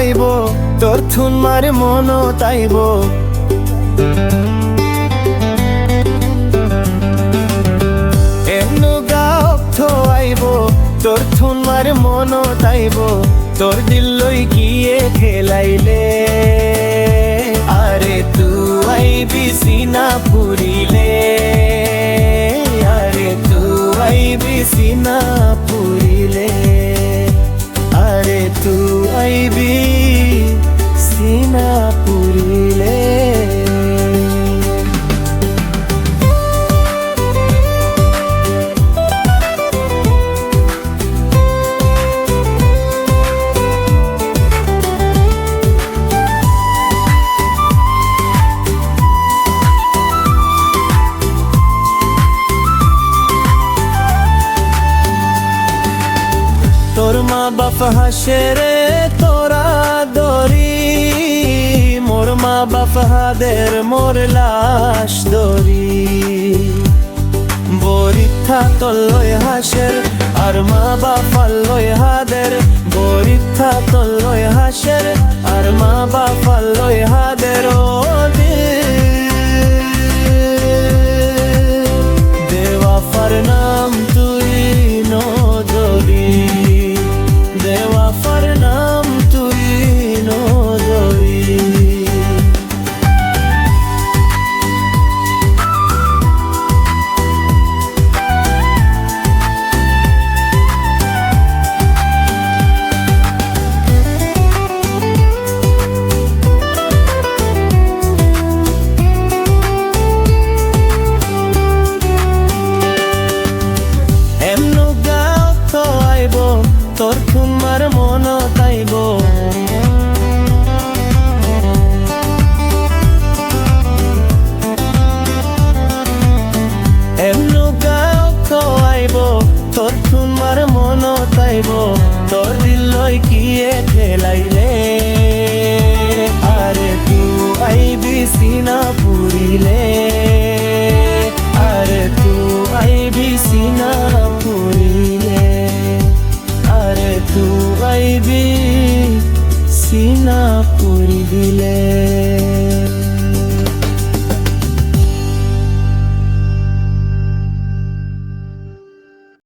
আইব তোর থুন মারে মন তাইব এমনু গাও থো আইব তোর থুন মারে মন তাইব তোর দিল লই গিয়ে খেলাইলে আরে তু আইবি সিনা পুরিলে আরে তু আইবি সিনা পুরিলে আরে তু আইবি সিনা পুরিলে তোর মা বাপ হাসে রে তোরা দরি মোর মা বাপ হাদের মোর লাশ দরি বরিথা তল্লয় হাসের আর মা বাপ লয় হাদের বরিথা তল্লয় হাসের আর মা বাপ লয় হাদের ও দেওয়াফার নাম তুই নজরি দেওয়াফার নাম তুই নজরি এমনু গাও তো আইব তোর তোমার মন তাইব এমনু গাও তো আইব তোর তোমার মন তাইব তোর দিল লই গিয়ে খেলাইলে আরে তু আইবি সিনা পুরিলে আরে তু আইবি সিনা পুরিলে আরে তু আইবি সিনা পুরিলে